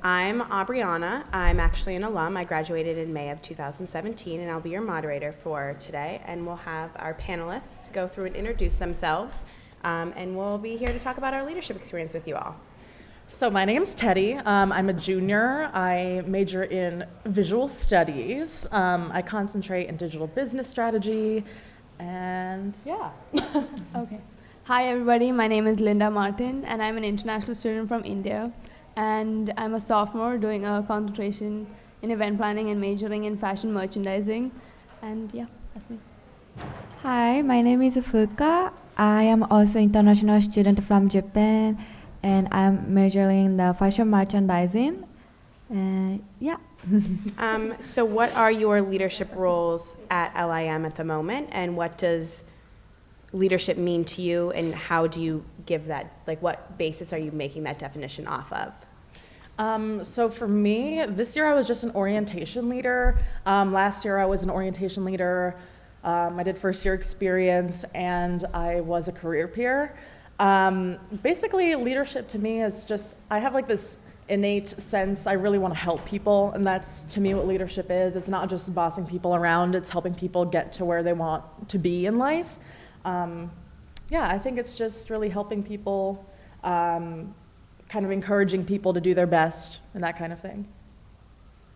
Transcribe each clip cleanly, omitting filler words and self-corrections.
I'm Aubriana. I'm actually an alum. I graduated in May of 2017, and I'll be your moderator for today. And we'll have our panelists go through and introduce themselves, and we'll be here to talk about our leadership experience with you all. So my name's Teddy. I'm a junior. I major in visual studies. I concentrate in digital business strategy, and yeah. Okay. Hi everybody, my name is Linda Martin and I'm an international student from India, and I'm a sophomore doing a concentration in event planning and majoring in fashion merchandising, and yeah, that's me. Hi, my name is Fuka. I am also international student from Japan, and I'm majoring in the fashion merchandising. Yeah. So what are your leadership roles at LIM at the moment, and what does leadership mean to you, and how do you give that, like what basis are you making that definition off of? So for me, this year I was just an orientation leader. Last year I was an orientation leader. I did first year experience, and I was a career peer. Basically, leadership to me is just, I have like this innate sense I really want to help people, and that's to me what leadership is. It's not just bossing people around, it's helping people get to where they want to be in life. Yeah, I think it's just really helping people, kind of encouraging people to do their best and that kind of thing.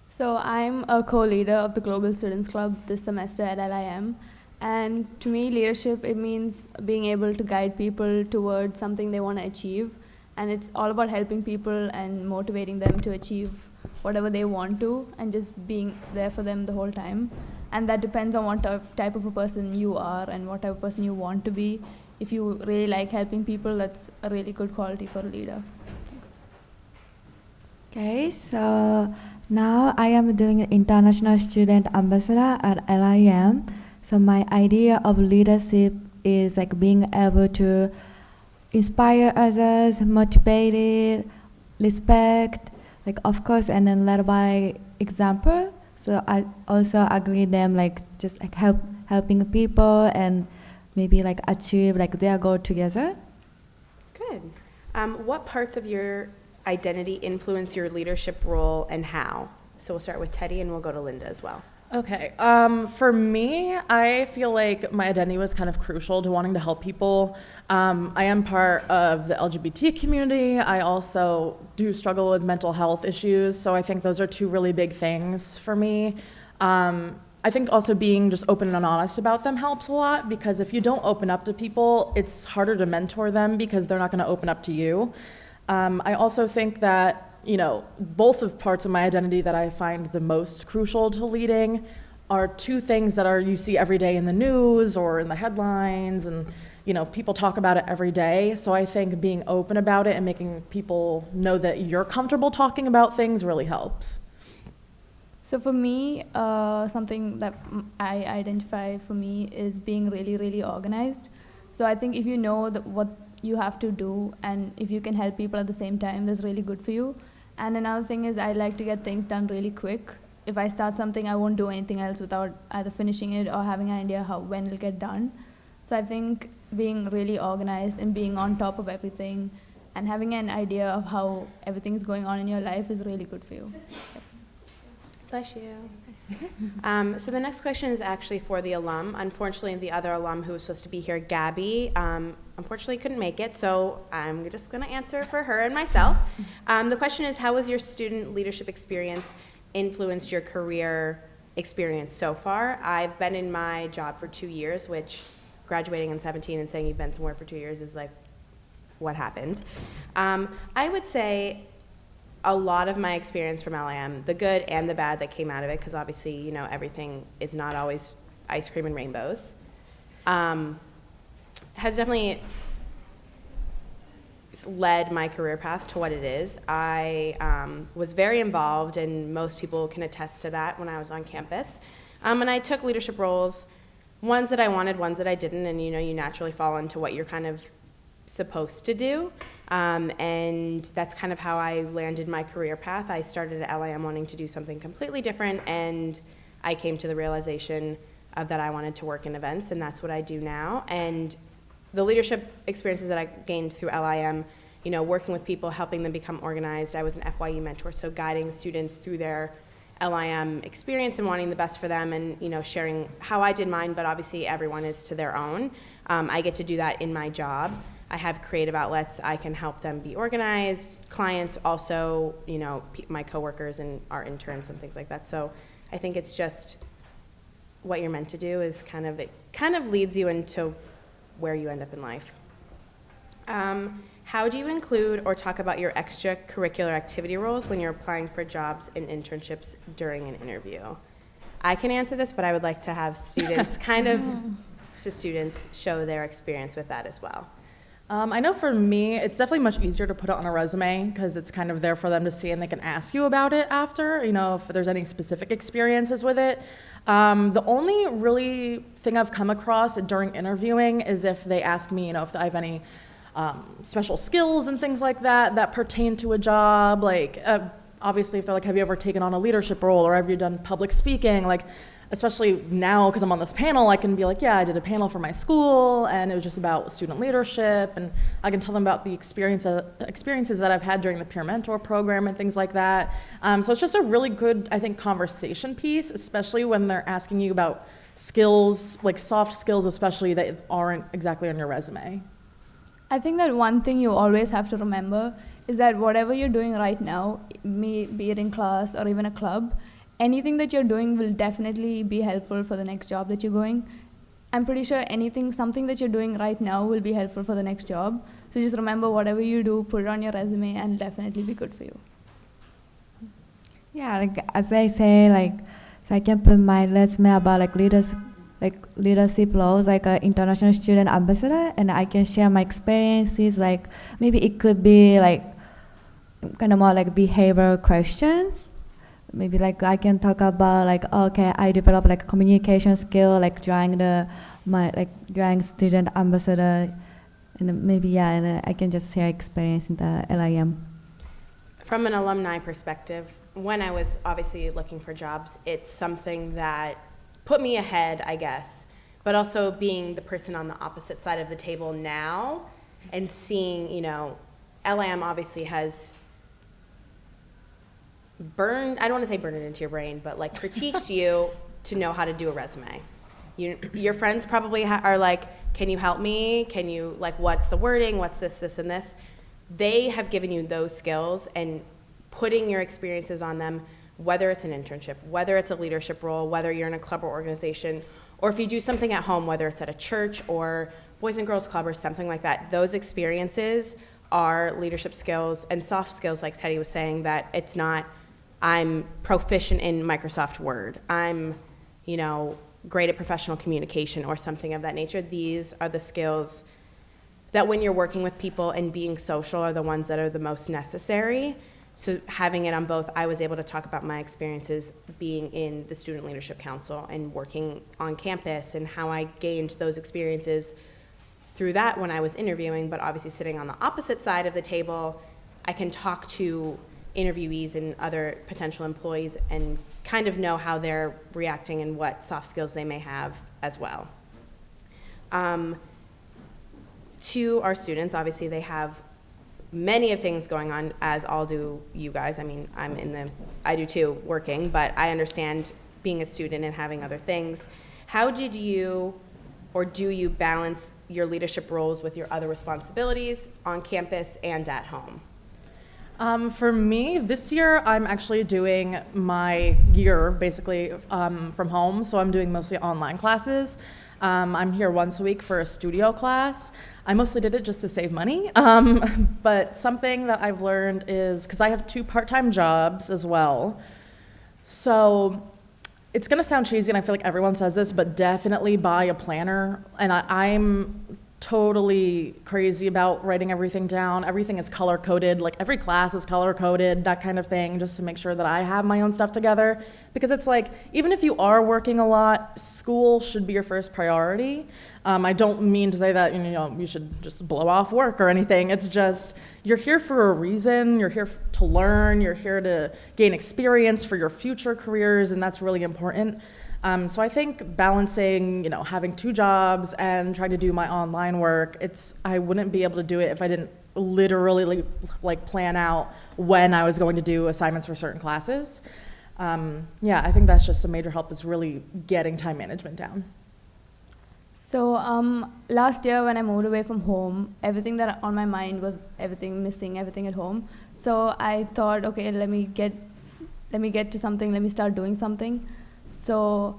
So I'm a co-leader of the Global Students Club this semester at LIM, and to me leadership, it means being able to guide people towards something they want to achieve, and it's all about helping people and motivating them to achieve whatever they want to and just being there for them the whole time. And that depends on what type of a person you are and what type of person you want to be. If you really like helping people, that's a really good quality for a leader. Okay, so now I am doing an international student ambassador at LIM. So my idea of leadership is like being able to inspire others, motivated, respect, like of course, and then led by example. So I also agree them like just like helping people and maybe like achieve like their goal together. Good. What parts of your identity influence your leadership role, and how? So we'll start with Teddy, and we'll go to Linda as well. Okay, for me, I feel like my identity was kind of crucial to wanting to help people. I am part of the LGBT community. I also do struggle with mental health issues, so I think those are two really big things for me. I think also being just open and honest about them helps a lot, because if you don't open up to people, it's harder to mentor them because they're not going to open up to you. I also think that, you know, both of parts of my identity that I find the most crucial to leading are two things that you see every day in the news or in the headlines, and, you know, people talk about it every day. So I think being open about it and making people know that you're comfortable talking about things really helps. So for me, something that I identify for me is being really, really organized. So I think if you know what you have to do, and if you can help people at the same time, that's really good for you. And another thing is I like to get things done really quick. If I start something, I won't do anything else without either finishing it or having an idea when it'll get done. So I think being really organized and being on top of everything and having an idea of how everything is going on in your life is really good for you. Yep. Bless you. So the next question is actually for the alum. Unfortunately, the other alum who was supposed to be here, Gabby, unfortunately couldn't make it, so I'm just going to answer for her and myself. The question is, how has your student leadership experience influenced your career experience so far? I've been in my job for 2 years, which graduating in 17 and saying you've been somewhere for 2 years is like, what happened? I would say a lot of my experience from LIM, the good and the bad that came out of it, because obviously, you know, everything is not always ice cream and rainbows, has definitely led my career path to what it is. I was very involved, and most people can attest to that when I was on campus. And I took leadership roles, ones that I wanted, ones that I didn't, and you know, you naturally fall into what you're kind of supposed to do. And that's kind of how I landed my career path. I started at LIM wanting to do something completely different, and I came to the realization that I wanted to work in events, and that's what I do now. And the leadership experiences that I gained through LIM working with people, helping them become organized. I was an FYE mentor, so guiding students through their LIM experience and wanting the best for them, and sharing how I did mine, but obviously everyone is to their own. I get to do that in my job. I have creative outlets. I can help them be organized. Clients also, my coworkers and our interns and things like that. So I think it's just what you're meant to do is it kind of leads you into where you end up in life. How do you include or talk about your extracurricular activity roles when you're applying for jobs and internships during an interview? I can answer this, but I would like to have students show their experience with that as well. I know for me, it's definitely much easier to put it on a resume because it's kind of there for them to see and they can ask you about it after, if there's any specific experiences with it. The only really thing I've come across during interviewing is if they ask me, if I have any special skills and things like that pertain to a job. Like, obviously, if they're like, have you ever taken on a leadership role or have you done public speaking? Like, especially now, because I'm on this panel, I can be like, yeah, I did a panel for my school, and it was just about student leadership, and I can tell them about the experiences that I've had during the peer mentor program and things like that. So it's just a really good, I think, conversation piece, especially when they're asking you about skills, like soft skills especially, that aren't exactly on your resume. I think that one thing you always have to remember is that whatever you're doing right now, be it in class or even a club, anything that you're doing will definitely be helpful for the next job that you're going. I'm pretty sure something that you're doing right now will be helpful for the next job. So just remember, whatever you do, put it on your resume and definitely be good for you. Yeah, as I say, so I can put my resume about leadership roles, like an international student ambassador, and I can share my experiences. Maybe it could be kind of more behavioral questions. Maybe I can talk about okay, I developed communication skill, drawing student ambassador, and maybe and I can just share experience in the LIM. From an alumni perspective, when I was obviously looking for jobs, it's something that put me ahead, I guess, but also being the person on the opposite side of the table now and seeing, LIM obviously has I don't want to say burn it into your brain, but critiqued you to know how to do a resume. Your friends probably are like, can you help me? Can you, what's the wording? What's this, and this? They have given you those skills, and putting your experiences on them, whether it's an internship, whether it's a leadership role, whether you're in a club or organization, or if you do something at home, whether it's at a church or Boys and Girls Club or something like that, those experiences are leadership skills and soft skills, like Teddy was saying, that it's not, I'm proficient in Microsoft Word, I'm, great at professional communication or something of that nature. These are the skills that when you're working with people and being social are the ones that are the most necessary. So having it on both, I was able to talk about my experiences being in the Student Leadership Council and working on campus and how I gained those experiences through that when I was interviewing, but obviously sitting on the opposite side of the table, I can talk to interviewees and other potential employees and kind of know how they're reacting and what soft skills they may have as well. To our students, obviously they have many of things going on, as all do you guys. I mean, I do too, working, but I understand being a student and having other things. How did you, or do you balance your leadership roles with your other responsibilities on campus and at home? For me, this year, I'm actually doing my year basically from home, so I'm doing mostly online classes. I'm here once a week for a studio class. I mostly did it just to save money, but something that I've learned is, because I have 2 part-time jobs as well, so it's going to sound cheesy, and I feel like everyone says this, but definitely buy a planner, and I'm totally crazy about writing everything down. Everything is color-coded, every class is color-coded, that kind of thing, just to make sure that I have my own stuff together. Because it's even if you are working a lot, school should be your first priority. I don't mean to say that you should just blow off work or anything. It's just, you're here for a reason, you're here to learn, you're here to gain experience for your future careers, and that's really important. So I think balancing, having 2 jobs and trying to do my online work, I wouldn't be able to do it if I didn't literally like plan out when I was going to do assignments for certain classes. Yeah, I think that's just a major help, is really getting time management down. So last year when I moved away from home, everything that on my mind was missing everything at home. So I thought, okay, let me get to something, let me start doing something. So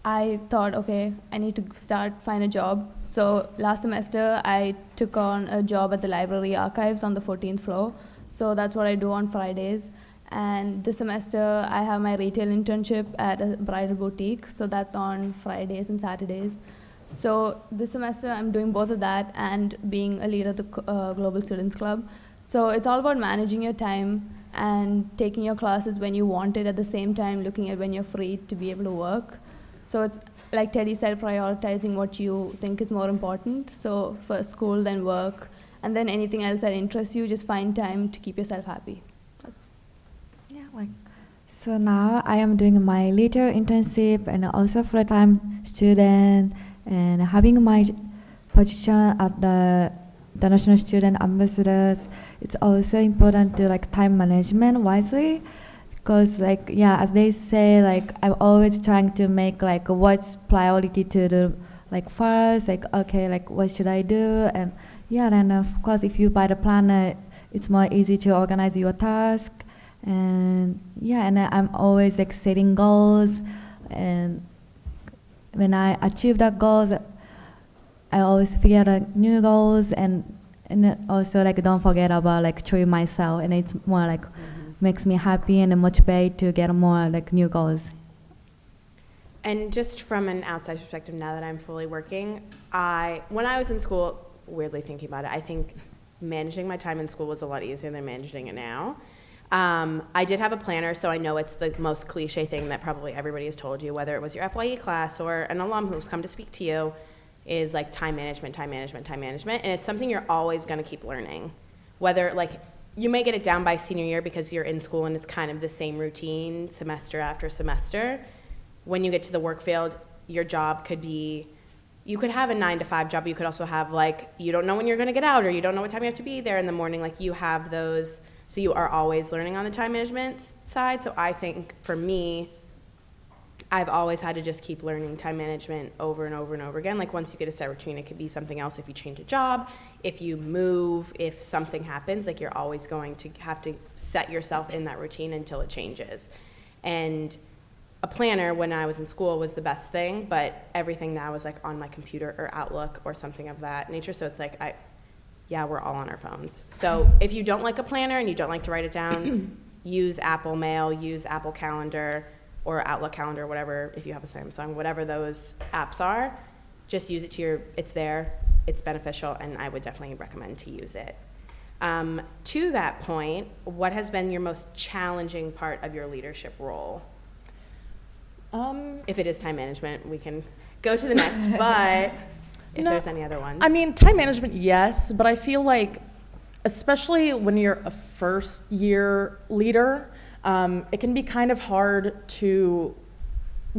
I thought, okay, I need to find a job. So last semester I took on a job at the library archives on the 14th floor. So that's what I do on Fridays. And this semester I have my retail internship at a bridal boutique. So that's on Fridays and Saturdays. So this semester I'm doing both of that and being a leader of the Global Students Club. So it's all about managing your time and taking your classes when you want it, at the same time looking at when you're free to be able to work. So it's like Teddy said, prioritizing what you think is more important. So first school, then work, and then anything else that interests you, just find time to keep yourself happy. Yeah, like, so now I am doing my little internship and also full-time student, and having my position at the International Student Ambassadors. It's also important to like time management wisely, because like, yeah, as they say, like I'm always trying to make like what's priority to do like first, like okay, like what should I do? And yeah, then of course if you buy the planner, it's more easy to organize your task. And yeah, and I'm always like setting goals, and when I achieve the goals, I always figure out new goals, and also like don't forget about like treat myself, and it's more like makes me happy and motivate to get more like new goals. And just from an outside perspective, now that I'm fully working, when I was in school, weirdly thinking about it, I think managing my time in school was a lot easier than managing it now. I did have a planner, so I know it's the most cliche thing that probably everybody has told you, whether it was your FYE class or an alum who's come to speak to you, is like time management, time management, time management. And it's something you're always going to keep learning. Whether like you may get it down by senior year because you're in school and it's kind of the same routine semester after semester. When you get to the work field, your job could be, you could have a 9-to-5 job. You could also have like, you don't know when you're going to get out, or you don't know what time you have to be there in the morning. Like you have those. So you are always learning on the time management side. So I think for me, I've always had to just keep learning time management over and over and over again. Like once you get a set routine, it could be something else if you change a job, if you move, if something happens, like you're always going to have to set yourself in that routine until it changes. And a planner when I was in school was the best thing, but everything now is like on my computer or Outlook or something of that nature. So it's like, yeah, we're all on our phones. So if you don't like a planner and you don't like to write it down, use Apple Mail, use Apple Calendar or Outlook Calendar, whatever, if you have a Samsung, whatever those apps are, just use it it's there, it's beneficial, and I would definitely recommend to use it. To that point, what has been your most challenging part of your leadership role? If it is time management, we can go to the next, but if there's any other ones. I mean, time management, yes, but I feel like, especially when you're a first year leader, it can be kind of hard to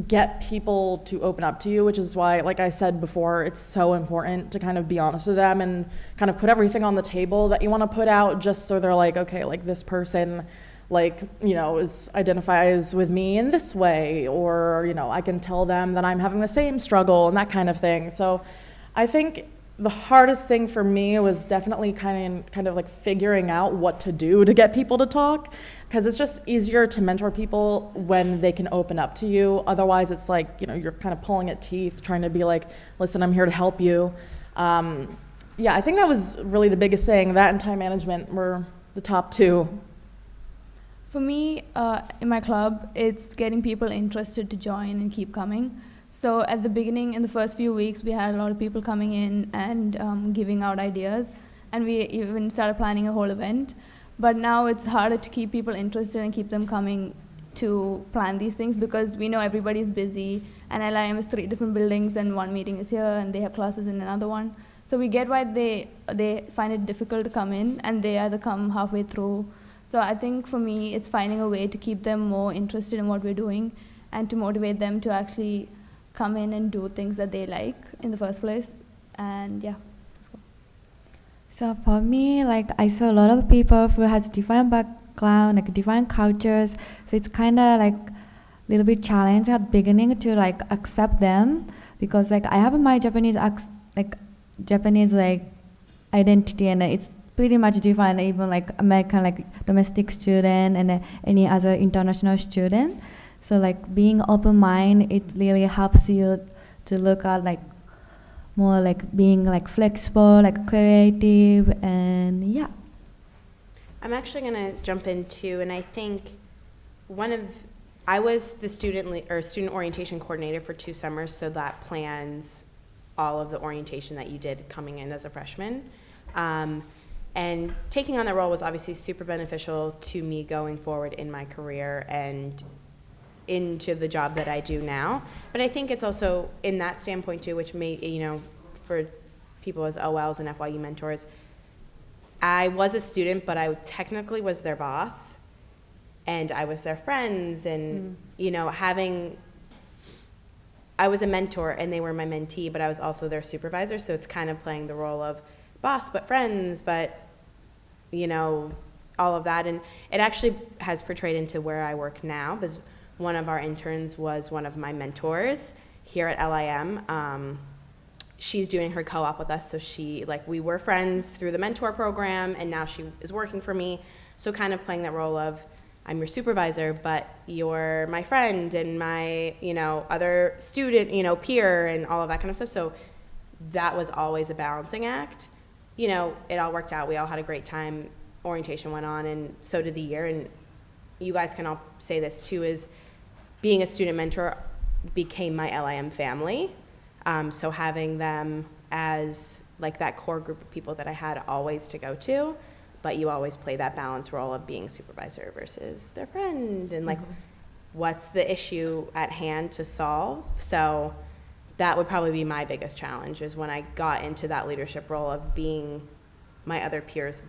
get people to open up to you, which is why, like I said before, it's so important to kind of be honest with them and kind of put everything on the table that you want to put out, just so they're like, okay, like this person, like, you know, identifies with me in this way, or, you know, I can tell them that I'm having the same struggle and that kind of thing. So I think the hardest thing for me was definitely kind of like figuring out what to do to get people to talk, because it's just easier to mentor people when they can open up to you. Otherwise, it's like, you know, you're kind of pulling at teeth, trying to be like, listen, I'm here to help you. Yeah, I think that was really the biggest thing. That and time management were the top two. For me, in my club, it's getting people interested to join and keep coming. So at the beginning, in the first few weeks, we had a lot of people coming in and giving out ideas, and we even started planning a whole event. But now it's harder to keep people interested and keep them coming to plan these things, because we know everybody's busy, and LIM is 3 different buildings, and one meeting is here, and they have classes in another one. So we get why they find it difficult to come in, and they either come halfway through. So I think for me, it's finding a way to keep them more interested in what we're doing and to motivate them to actually come in and do things that they like in the first place. And yeah. So for me, like I saw a lot of people who has different background, like different cultures. So it's kind of like a little bit challenging at the beginning to like accept them, because like I have my Japanese like identity, and it's pretty much different, even like American like domestic student and any other international student. So like being open mind, it really helps you to look at like more like being like flexible, like creative, and yeah. I'm actually going to jump in too, and I think I was the student orientation coordinator for 2 summers, so that plans all of the orientation that you did coming in as a freshman. And taking on that role was obviously super beneficial to me going forward in my career and into the job that I do now. But I think it's also in that standpoint too, which may, for people as OLs and FYU mentors, I was a student, but I technically was their boss, and I was their friends, and I was a mentor and they were my mentee, but I was also their supervisor, so it's kind of playing the role of boss but friends, but all of that. And it actually has portrayed into where I work now, because one of our interns was one of my mentors here at LIM. She's doing her co-op with us, so we were friends through the mentor program, and now she is working for me, so kind of playing that role of I'm your supervisor, but you're my friend and my other student, peer, and all of that kind of stuff. So that was always a balancing act. It all worked out. We all had a great time. Orientation went on, and so did the year. And you guys can all say this too, is being a student mentor became my LIM family. So having them as like that core group of people that I had always to go to, but you always play that balance role of being supervisor versus their friend, and like what's the issue at hand to solve. So that would probably be my biggest challenge, is when I got into that leadership role of being my other peers'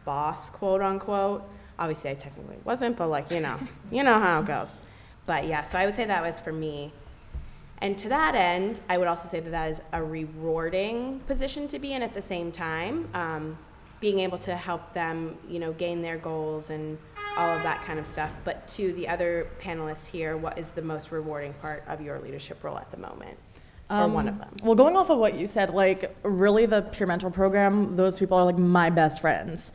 boss, quote unquote. Obviously I technically wasn't, but you know how it goes. But yeah, so I would say that was for me. And to that end, I would also say that is a rewarding position to be in at the same time, being able to help them, gain their goals and all of that kind of stuff. But to the other panelists here, what is the most rewarding part of your leadership role at the moment? Or one of them? Well, going off of what you said, really the peer mentor program, those people are my best friends.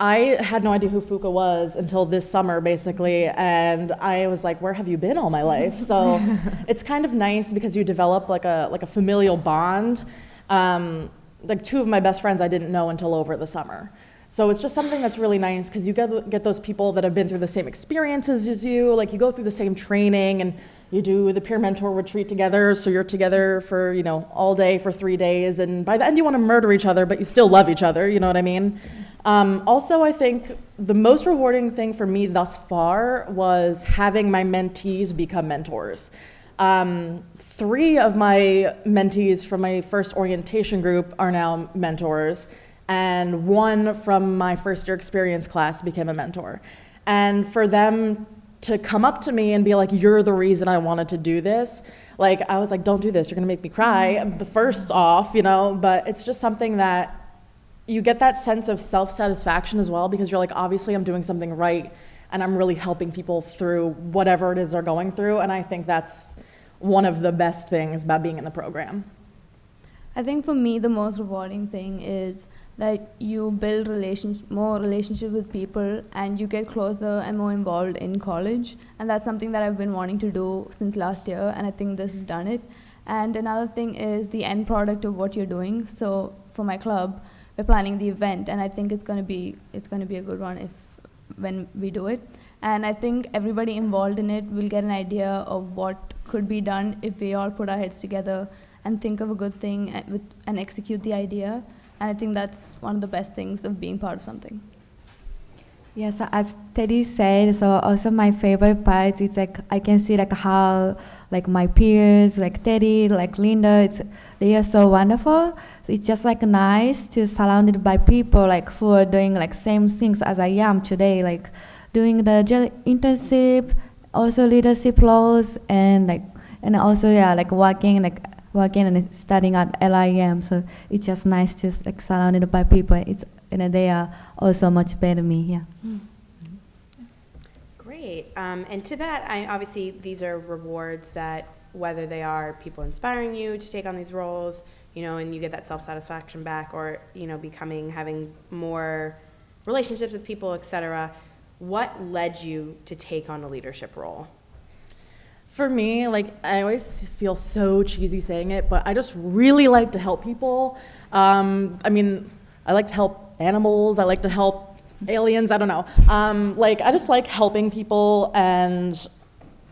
I had no idea who Fuka was until this summer, basically, and I was like, where have you been all my life? So it's kind of nice because you develop a familial bond. 2 of my best friends I didn't know until over the summer. So it's just something that's really nice, because you get those people that have been through the same experiences as you. You go through the same training, and you do the peer mentor retreat together, so you're together for all day for 3 days, and by the end you want to murder each other, but you still love each other, you know what I mean? Also, I think the most rewarding thing for me thus far was having my mentees become mentors. 3 of my mentees from my first orientation group are now mentors, and 1 from my first year experience class became a mentor. And for them to come up to me and be like, you're the reason I wanted to do this. I was like, don't do this, you're gonna make me cry, first off, but it's just something that you get that sense of self-satisfaction as well, because you're like, obviously I'm doing something right, and I'm really helping people through whatever it is they're going through, and I think that's one of the best things about being in the program. I think for me, the most rewarding thing is that you build more relationship with people, and you get closer and more involved in college. And that's something that I've been wanting to do since last year, and I think this has done it. And another thing is the end product of what you're doing. So for my club, we're planning the event, and I think it's gonna be a good one when we do it. And I think everybody involved in it will get an idea of what could be done if we all put our heads together and think of a good thing and execute the idea. And I think that's one of the best things of being part of something. Yeah, so as Teddy said, so also my favorite part is I can see how my peers, Teddy, Linda, they are so wonderful. So it's just nice to surrounded by people who are doing same things as I am today, doing the working working and studying at LIM. So it's just nice to like surrounded by people. It's and they are also motivate me. Yeah. Great. And to that, obviously these are rewards that whether they are people inspiring you to take on these roles, you know, and you get that self-satisfaction back, or, you know, having more relationships with people, etc. What led you to take on a leadership role? For me, like, I always feel so cheesy saying it, but I just really like to help people. I mean, I like to help animals. I like to help aliens. I don't know. Like, I just like helping people, and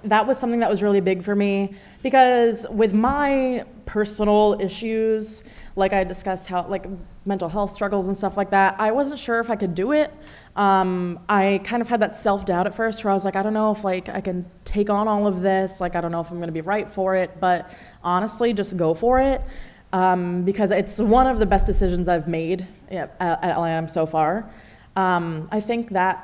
that was something that was really big for me, because with my personal issues, like I discussed how, like, mental health struggles and stuff like that, I wasn't sure if I could do it. I kind of had that self-doubt at first where I was like, I don't know if like I can take on all of this, like I don't know if I'm gonna be right for it, but honestly, just go for it, because it's one of the best decisions I've made at LIM so far. I think that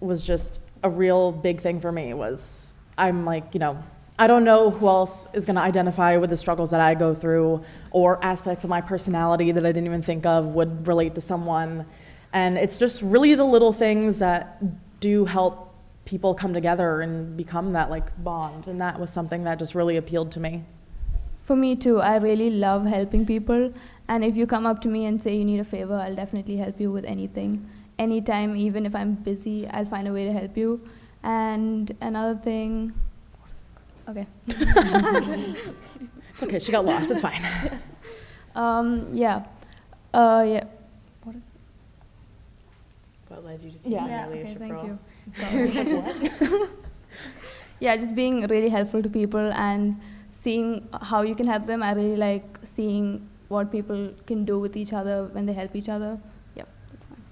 was just a real big thing for me. Was I'm like, you know, I don't know who else is going to identify with the struggles that I go through, or aspects of my personality that I didn't even think of would relate to someone. And it's just really the little things that do help people come together and become that like bond. And that was something that just really appealed to me. For me too, I really love helping people. And if you come up to me and say you need a favor, I'll definitely help you with anything. Anytime, even if I'm busy, I'll find a way to help you. And another thing, okay. It's okay, she got lost, it's fine. Yeah. What is What led you to take Yeah, on a okay, leadership thank role? you. Yeah, just being really helpful to people and seeing how you can help them. I really like seeing what people can do with each other when they help each other. Yeah, that's fine.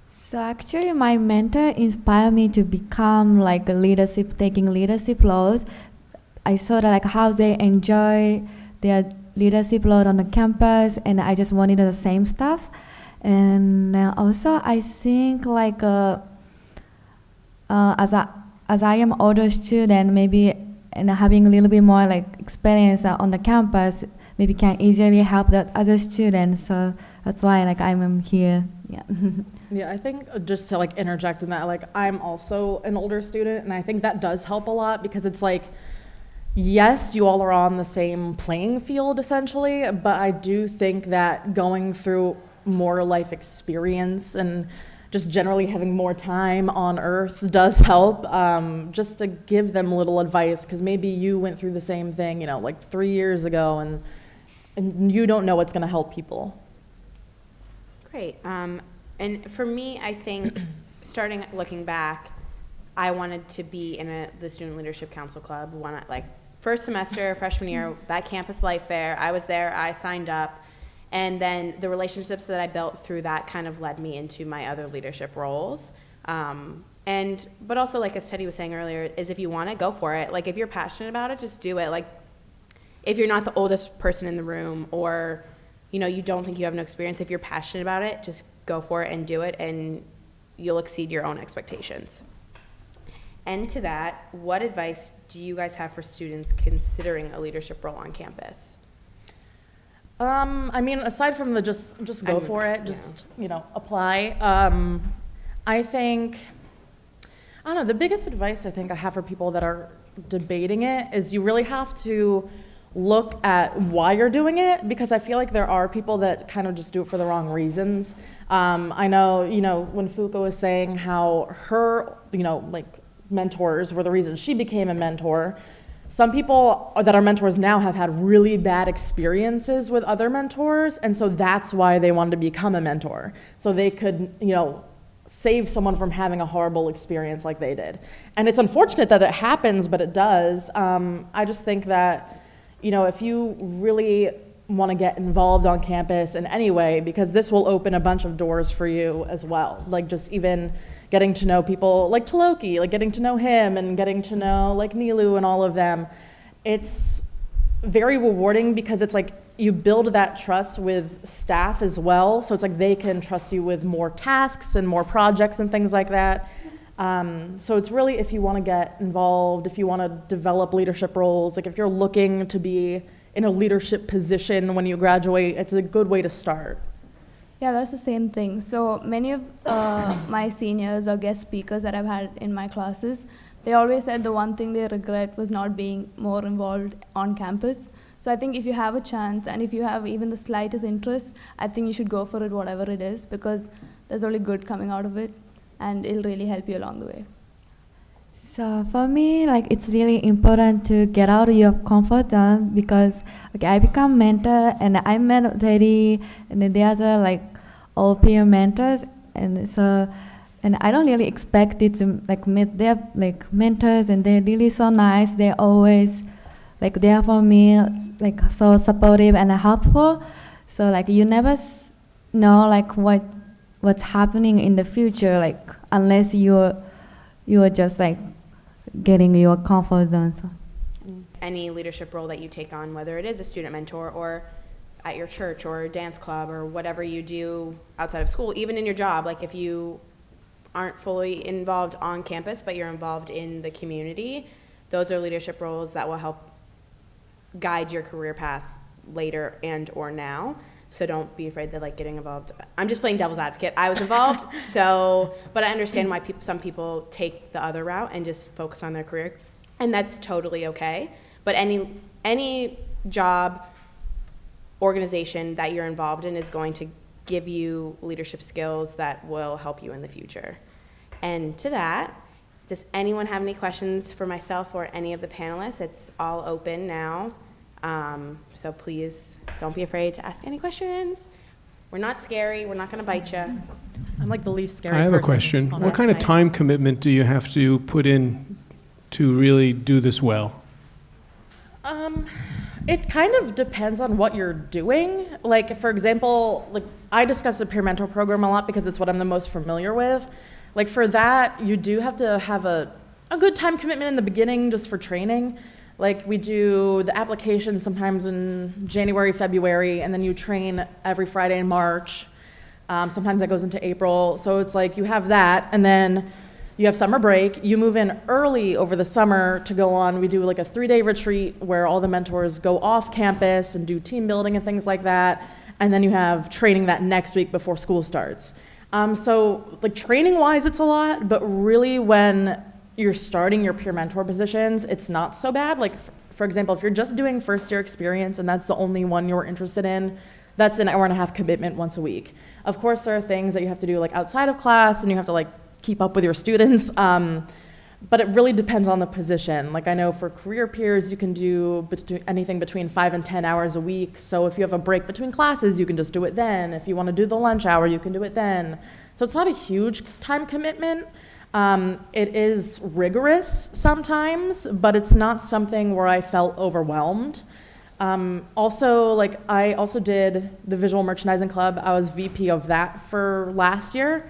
So actually, my mentor inspired me to become like a taking leadership roles. I saw that like how they enjoy their leadership role on the campus, and I just wanted the same stuff. And also, I think like as I am older student, maybe and having a little bit more like experience on the campus, maybe can easily help the other students. So that's why like I'm here. Yeah. Yeah, I think just to like interject in that, like I'm also an older student, and I think that does help a lot, because it's like, yes, you all are on the same playing field essentially, but I do think that going through more life experience and just generally having more time on earth does help, just to give them a little advice, because maybe you went through the same thing, you know, like 3 years ago, and you don't know what's going to help people. Great. And for me, I think looking back, I wanted to be in the Student Leadership Council Club. First semester, freshman year, that campus life fair, I was there, I signed up. And then the relationships that I built through that kind of led me into my other leadership roles. But also, like as Teddy was saying earlier, is if you want it, go for it. Like if you're passionate about it, just do it. Like if you're not the oldest person in the room, or you know, you don't think you have no experience, if you're passionate about it, just go for it and do it, and you'll exceed your own expectations. And to that, what advice do you guys have for students considering a leadership role on campus? I mean, aside from the just go for it, just, you know, apply. I think, I don't know, the biggest advice I think I have for people that are debating it is you really have to look at why you're doing it, because I feel like there are people that kind of just do it for the wrong reasons. I know, you know, when Fuka was saying how her, you know, like mentors were the reason she became a mentor, some people that are mentors now have had really bad experiences with other mentors, and so that's why they wanted to become a mentor, so they could, you know, save someone from having a horrible experience like they did. And it's unfortunate that it happens, but it does. I just think that, you know, if you really want to get involved on campus in any way, because this will open a bunch of doors for you as well, like just even getting to know people like Taloki, like getting to know him and getting to know like Nilu and all of them. It's very rewarding, because it's like you build that trust with staff as well, so it's like they can trust you with more tasks and more projects and things like that. So it's really, if you want to get involved, if you want to develop leadership roles, like if you're looking to be in a leadership position when you graduate, it's a good way to start. Yeah, that's the same thing. So many of my seniors or guest speakers that I've had in my classes, they always said the one thing they regret was not being more involved on campus. So I think if you have a chance and if you have even the slightest interest, I think you should go for it, whatever it is, because there's only good coming out of it, and it'll really help you along the way. So for me, like it's really important to get out of your comfort zone because okay, I become mentor and I met Teddy and then the other like all peer mentors and so and I don't really expect it to like meet their like mentors and they're really so nice. They're always like there for me, like so supportive and helpful. So like you never know like what's happening in the future like unless you're just like getting your comfort zone. So. Any leadership role that you take on, whether it is a student mentor or at your church or dance club or whatever you do outside of school, even in your job, like if you aren't fully involved on campus but you're involved in the community, those are leadership roles that will help guide your career path later and or now. So don't be afraid that like getting involved. I'm just playing devil's advocate. I was involved, but I understand why some people take the other route and just focus on their career, and that's totally okay. But any job, organization that you're involved in is going to give you leadership skills that will help you in the future. And to that, does anyone have any questions for myself or any of the panelists? It's all open now. So please don't be afraid to ask any questions. We're not scary. We're not going to bite you. I'm like the least scary I have a person question. on What our kind of site. time commitment do you have to put in to really do this well? It kind of depends on what you're doing. Like, for example, like I discuss the peer mentor program a lot because it's what I'm the most familiar with. Like for that, you do have to have a good time commitment in the beginning just for training. Like we do the application sometimes in January, February, and then you train every Friday in March. Sometimes that goes into April. So it's like you have that, and then you have summer break. You move in early over the summer to go on. We do like a 3-day retreat where all the mentors go off campus and do team building and things like that. And then you have training that next week before school starts. So like training wise, it's a lot, but really when you're starting your peer mentor positions, it's not so bad. Like for example, if you're just doing first year experience and that's the only one you're interested in, that's an 1.5-hour commitment once a week. Of course, there are things that you have to do like outside of class and you have to like keep up with your students. But it really depends on the position. Like I know for career peers, you can do anything between 5 and 10 hours a week. So if you have a break between classes, you can just do it then. If you want to do the lunch hour, you can do it then. So it's not a huge time commitment. It is rigorous sometimes, but it's not something where I felt overwhelmed. Also, like I also did the Visual Merchandising Club. I was VP of that for last year.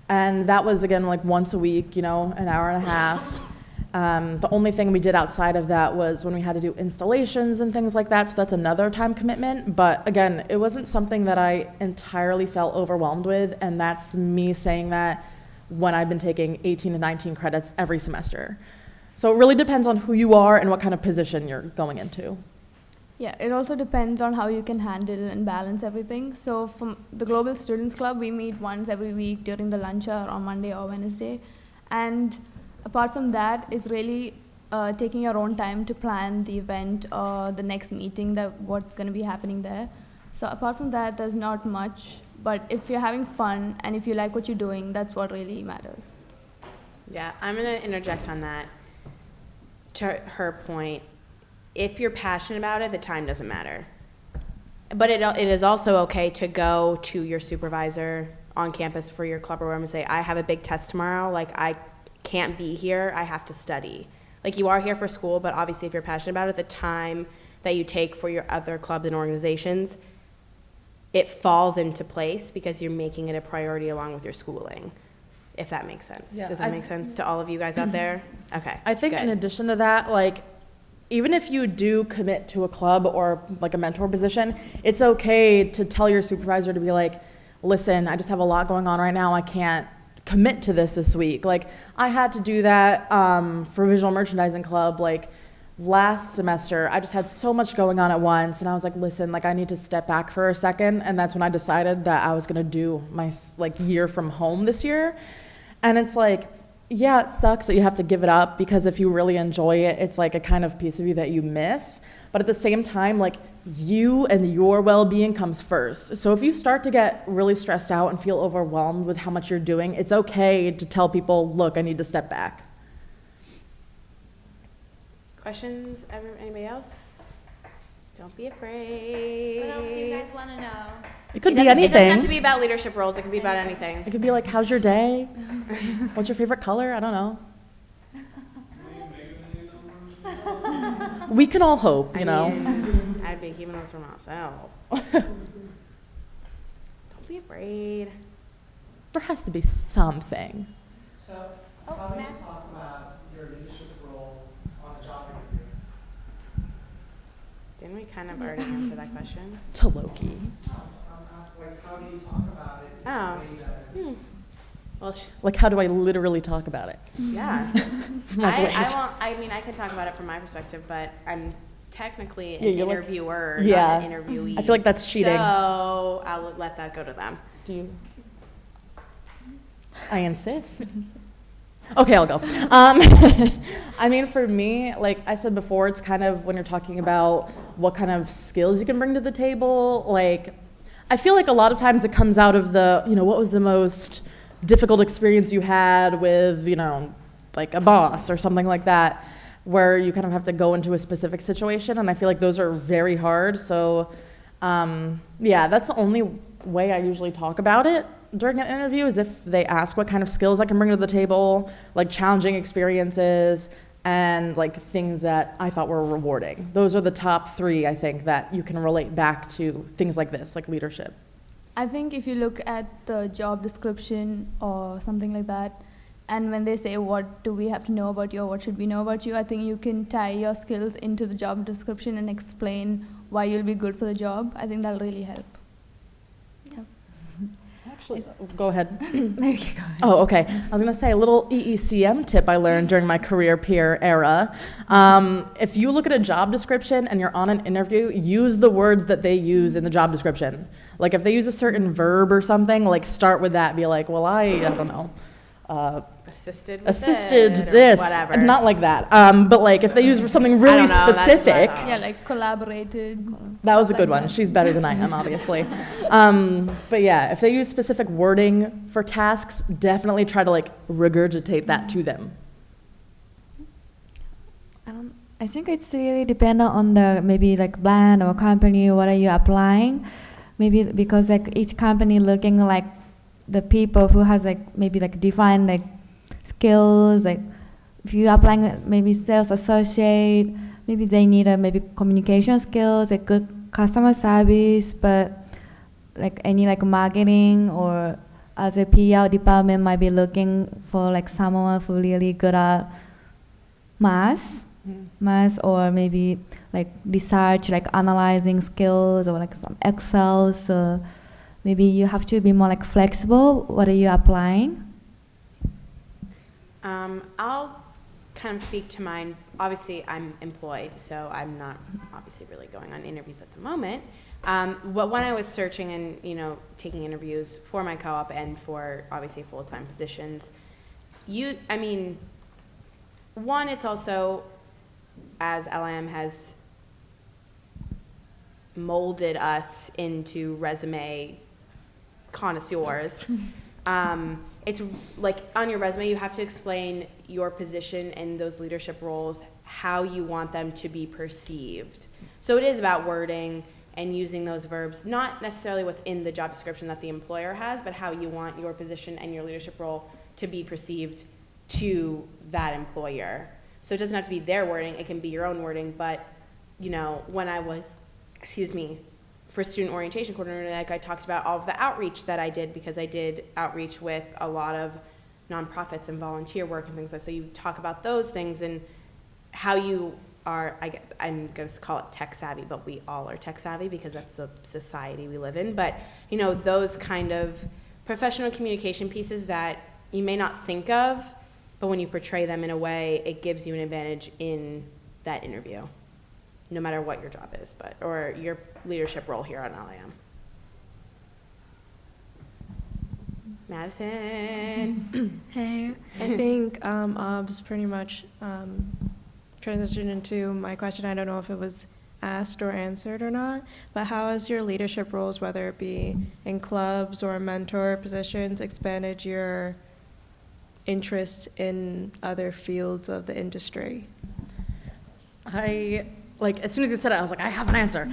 And that was, again, like once a week, 1.5 hours. The only thing we did outside of that was when we had to do installations and things like that. So that's another time commitment. But again, it wasn't something that I entirely felt overwhelmed with. And that's me saying that when I've been taking 18 to 19 credits every semester. So it really depends on who you are and what kind of position you're going into. Yeah, it also depends on how you can handle and balance everything. So from the Global Students Club, we meet once every week during the lunch hour on Monday or Wednesday. And apart from that, is really taking your own time to plan the event or the next meeting, that what's going to be happening there. So apart from that, there's not much. But if you're having fun and if you like what you're doing, that's what really matters. Yeah, I'm going to interject on that. To her point, if you're passionate about it, the time doesn't matter. But it is also okay to go to your supervisor on campus for your club or whatever and say, I have a big test tomorrow, like I can't be here, I have to study. Like you are here for school, but obviously if you're passionate about it, the time that you take for your other clubs and organizations, it falls into place because you're making it a priority along with your schooling, if that makes sense. Yeah, Does that make sense to all of you guys out there? Okay. I think good. in addition to that, like, even if you do commit to a club or like a mentor position, it's okay to tell your supervisor to be like, listen, I just have a lot going on right now. I can't commit to this week. Like I had to do that for Visual Merchandising Club. Like last semester, I just had so much going on at once, and I was like, listen, like I need to step back for a second, and that's when I decided that I was gonna do my like year from home this year. And it's like, yeah, it sucks that you have to give it up, because if you really enjoy it, it's like a kind of piece of you that you miss. But at the same time, like you and your well-being comes first. So if you start to get really stressed out and feel overwhelmed with how much you're doing, it's okay to tell people, look, I need to step back. Questions? Anybody else? Don't be afraid. What else do you guys want to know? It could be It doesn't anything. have to be about leadership roles. It can be about anything. It could be like, how's your day? What's your favorite color? I don't know. We can all hope, you know. I'd be keeping those for myself. Don't be afraid. There has to be something. So, how do you talk about your leadership role on a job interview? Didn't we kind of already answer that question? To Loki. I'm asking, like, how do you talk about it in Oh. a way that Well, Like, how do I literally talk about it? yeah. Like, wait. I mean, I can talk about it from my perspective, but I'm technically an Yeah, you're like- interviewer, Yeah. not an interviewee. I feel like that's cheating. So I'll let that go to them. Do you? I insist. Okay, I'll go. I mean, for me, like I said before, it's kind of when you're talking about what kind of skills you can bring to the table. Like, I feel like a lot of times it comes out of the, what was the most difficult experience you had with, like a boss or something like that, where you kind of have to go into a specific situation. And I feel like those are very hard. So, yeah, that's the only way I usually talk about it during an interview, is if they ask what kind of skills I can bring to the table, like challenging experiences and like things that I thought were rewarding. Those are the top three, I think, that you can relate back to things like this, like leadership. I think if you look at the job description or something like that, and when they say what do we have to know about you or what should we know about you, I think you can tie your skills into the job description and explain why you'll be good for the job. I think that'll really help. Actually, go ahead. Maybe go ahead. Oh, okay. I was going to say a little EECM tip I learned during my career peer era. If you look at a job description and you're on an interview, use the words that they use in the job description. Like if they use a certain verb or something, like start with that. Be like, well, I don't know. Assisted with Assisted it or this, whatever. not like that. But like if they use something really don't know, that's specific, what I Yeah, like collaborated. that was a stuff good like one. that. She's better than I am, obviously. But yeah, if they use specific wording for tasks, definitely try to like regurgitate that to them. I think it's really dependent on the maybe like brand or company, what are you applying? Maybe because like each company looking like the people who has like maybe like defined like skills, like if you applying maybe sales associate, maybe they need a maybe communication skills, like good customer service, but like any like marketing or as a PR department might be looking for like someone who really good at math or maybe like research, like analyzing skills or like some Excel. So maybe you have to be more like flexible. What are you applying? I'll kind of speak to mine. Obviously, I'm employed, so I'm not obviously really going on interviews at the moment. But when I was searching and taking interviews for my co-op and for obviously full-time positions, one, it's also, as LIM has molded us into resume connoisseurs, it's like on your resume, you have to explain your position in those leadership roles, how you want them to be perceived. So it is about wording and using those verbs, not necessarily what's in the job description that the employer has, but how you want your position and your leadership role to be perceived to that employer. So it doesn't have to be their wording, it can be your own wording, but when I was, for student orientation coordinator, like I talked about all of the outreach that I did, because I did outreach with a lot of nonprofits and volunteer work and things like that. So you talk about those things and how you are, I'm going to call it tech savvy, but we all are tech savvy because that's the society we live in. But, those kind of professional communication pieces that you may not think of, but when you portray them in a way, it gives you an advantage in that interview, no matter what your job is, or your leadership role here on LIM. Madison. Hey, I think Ob's pretty much transitioned into my question. I don't know if it was asked or answered or not, but how has your leadership roles, whether it be in clubs or mentor positions, expanded your interest in other fields of the industry? As soon as you said it, I was like, I have an answer.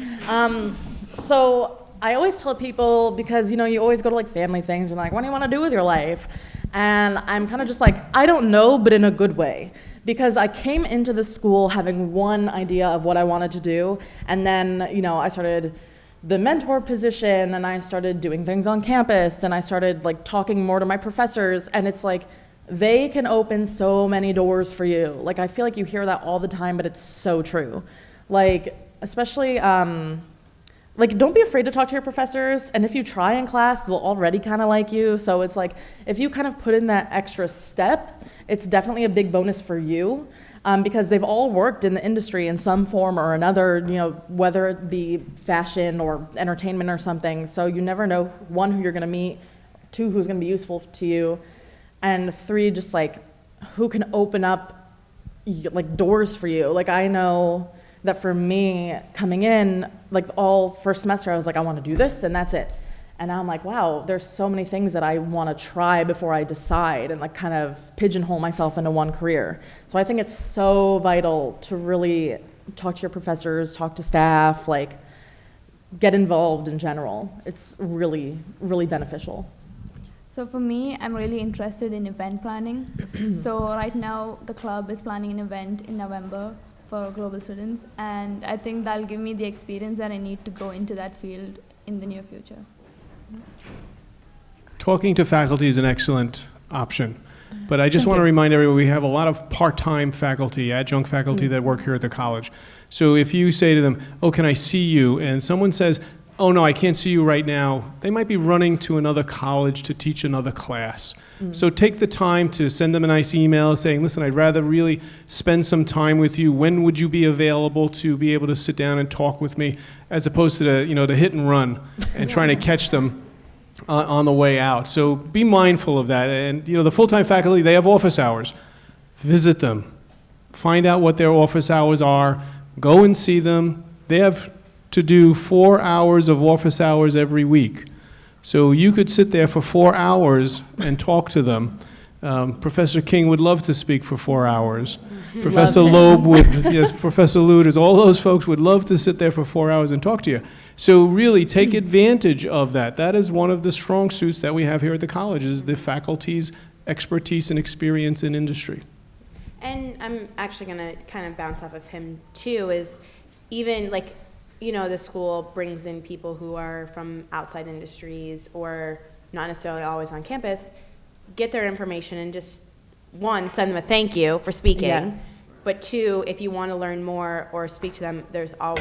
So I always tell people, because, you always go to like family things and like, what do you want to do with your life? And I'm kind of just like, I don't know, but in a good way. Because I came into the school having one idea of what I wanted to do. And then, I started the mentor position and I started doing things on campus and I started like talking more to my professors. And it's like, they can open so many doors for you. Like, I feel like you hear that all the time, but it's so true. Like, especially, don't be afraid to talk to your professors, and if you try in class, they'll already kind of like you, so it's like, if you kind of put in that extra step, it's definitely a big bonus for you, because they've all worked in the industry in some form or another, whether it be fashion or entertainment or something, so you never know, one, who you're going to meet, two, who's going to be useful to you, and three, just like, who can open up, like, doors for you. Like, I know that for me, coming in, like all first semester, I was like, I want to do this, and that's it. And now I'm like, wow, there's so many things that I want to try before I decide and like kind of pigeonhole myself into one career. So I think it's so vital to really talk to your professors, talk to staff, like get involved in general. It's really, really beneficial. So for me, I'm really interested in event planning. So right now, the club is planning an event in November for global students, and I think that'll give me the experience that I need to go into that field in the near future. Talking to faculty is an excellent option, but I just want to remind everyone we have a lot of part-time faculty, adjunct faculty that work here at the college. So if you say to them, oh, can I see you? And someone says, oh no, I can't see you right now, they might be running to another college to teach another class. So take the time to send them a nice email saying, listen, I'd rather really spend some time with you. When would you be available to be able to sit down and talk with me, as opposed to the hit and run and trying to catch them on the way out. So be mindful of that. And the full-time faculty, they have office hours. Visit them. Find out what their office hours are. Go and see them. They have to do 4 hours of office hours every week. So you could sit there for 4 hours and talk to them. Professor King would love to speak for 4 hours. Professor Loeb would, yes, Professor Luders, all those folks would love to sit there for 4 hours and talk to you. So really take advantage of that. That is one of the strong suits that we have here at the college, is the faculty's expertise and experience in industry. And I'm actually going to kind of bounce off of him too, is even like, the school brings in people who are from outside industries or not necessarily always on campus, get their information and just, one, send them a thank you for speaking. Yes. But two, if you want to learn more or speak to them, there's all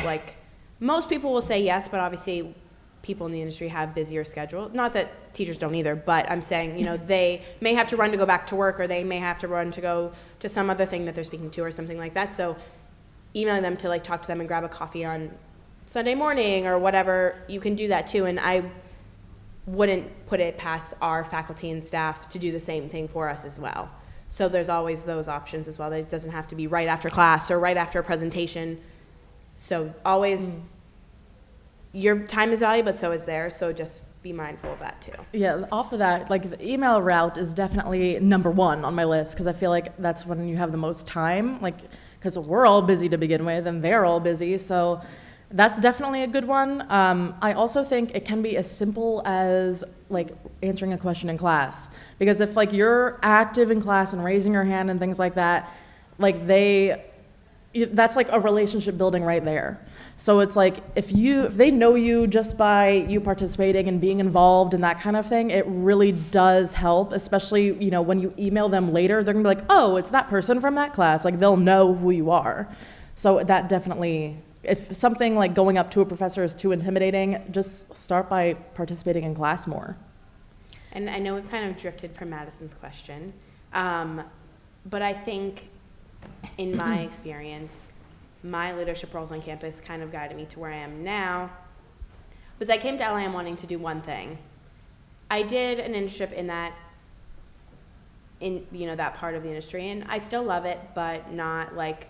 most people will say yes, but obviously people in the industry have busier schedule. Not that teachers don't either, but I'm saying, they may have to run to go back to work, or they may have to run to go to some other thing that they're speaking to or something like that. So emailing them to talk to them and grab a coffee on Sunday morning or whatever, you can do that too. And I wouldn't put it past our faculty and staff to do the same thing for us as well. So there's always those options as well. That it doesn't have to be right after class or right after a presentation. So always, your time is valuable, but so is theirs. So just be mindful of that too. Yeah, off of that, the email route is definitely number one on my list, because I feel like that's when you have the most time, because we're all busy to begin with and they're all busy. So that's definitely a good one. I also think it can be as simple as answering a question in class, because if you're active in class and raising your hand and things like that, that's a relationship building right there. So it's if they know you just by you participating and being involved and that kind of thing, it really does help, especially when you email them later, they're gonna be like, oh, it's that person from that class. They'll know who you are. So that definitely, if something going up to a professor is too intimidating, just start by participating in class more. And I know we've kind of drifted from Madison's question, but I think in my experience, my leadership roles on campus kind of guided me to where I am now was I came to LIM wanting to do one thing. I did an internship in that part of the industry, and I still love it, but not like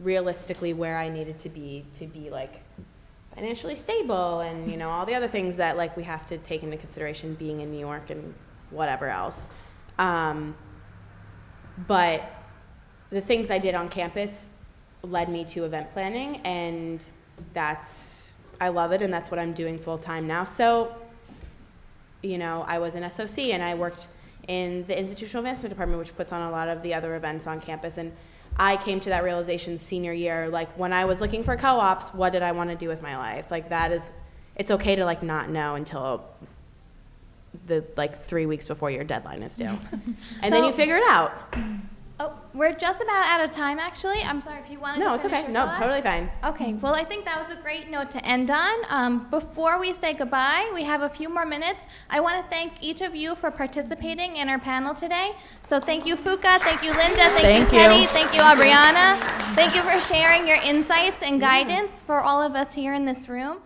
realistically where I needed to be like financially stable and all the other things that like we have to take into consideration being in New York and whatever else. But the things I did on campus led me to event planning, and I love it, and that's what I'm doing full time now. So, I was an SOC, and I worked in the institutional advancement department, which puts on a lot of the other events on campus. And I came to that realization senior year, like when I was looking for co-ops, what did I want to do with my life? Like it's okay to like not know until the 3 weeks before your deadline is due. And then you figure it out. Oh, we're just about out of time, actually. I'm sorry if you wanted No, to it's finish okay. your No, thought. totally fine. Okay, well, I think that was a great note to end on. Before we say goodbye, we have a few more minutes. I want to thank each of you for participating in our panel today. So thank you, Fuka. Thank you, Linda. Thank you, Teddy. Thank you, Aubriana. Thank you for sharing your insights and guidance for all of us here in this room.